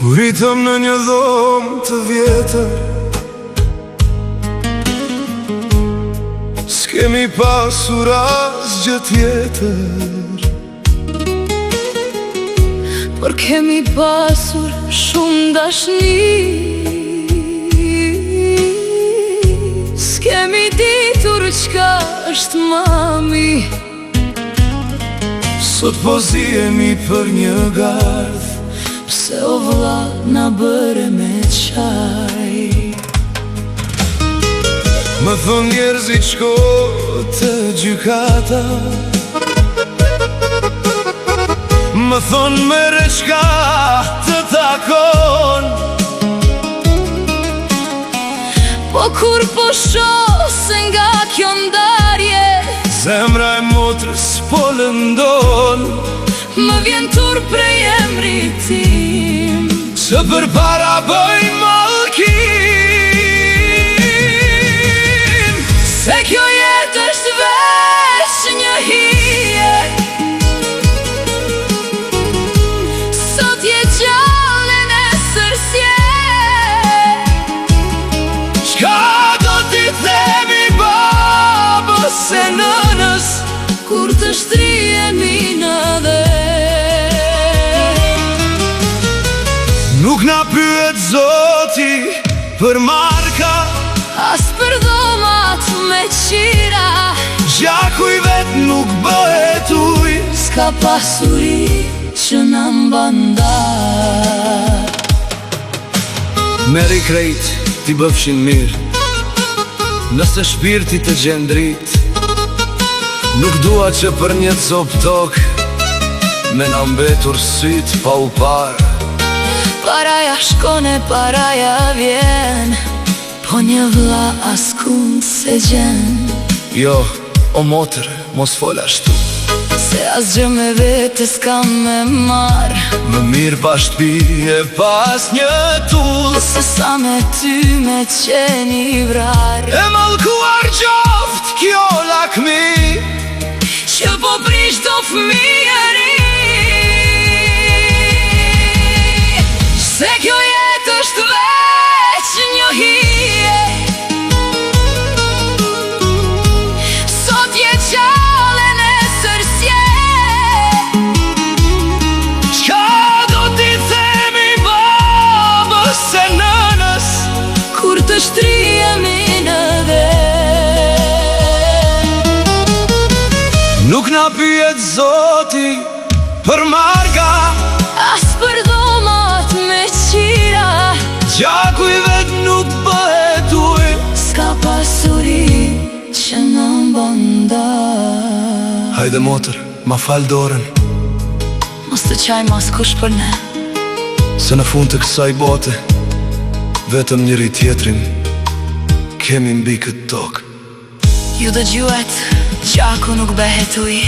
U ritëm në një dhomë të vjetër, s'kemi pasur asgjë tjetër, por kemi pasur shumë dashni. S'kemi ditur çka është mami. Sot po zihemi për një gardh, pse o vlla na bëre me qaj. Më thon njerëzit shko të gjykata, më thon mere qka të takon, po kur po shoh se nga kjo ndarje zemra e motrës po lëndon. Më vjen tur prej emrit tim, që përpara bëj mallkim, se kjo jetë është veç një hije. Sot je gjallë e nesër s'je. Çka do t'i themi babës e nënës kur të shtrihemi në dhe. Nuk na pyet Zoti për marka, as për dhomat me qira. Gjaku i vet nuk bëhet uj, s'ka pasuri që na mban ndar. Meri krejt t'i bëfshin mirë, nëse shpirti të gjendrit. Nuk dua që për një cop tok me na mbetur syt pa u par. Paraja shkon e paraja vjen, po një vlla askund se gjen. Jo, o motër, mos fol ashtu, se asgjë me vete s'kam me marr. më mirë pa shtëpi e pas një tull, se sa me ty me qeni vrar. e mallkuar qoft kjo lakmi, që po prish do fëmijë e ri. Se kjo jetë është veç një hije. Sot je gjallë e nesër s'je. çka do t'i themi babës e nënës kur të shtrihemi në dhe. Nuk na pyet Zoti për marka, as për dhomat me qira. gjaku i vet nuk bëhet uj, s'ka pasuri që në mban ndar. hajde motër, ma fal dorën, Mos të qaj mas kush për ne, se në fund të kësaj bote vetëm njëri tjetrin kemi mbi këtë tokë. ju dëgjuhet, gjaku nuk behet uj.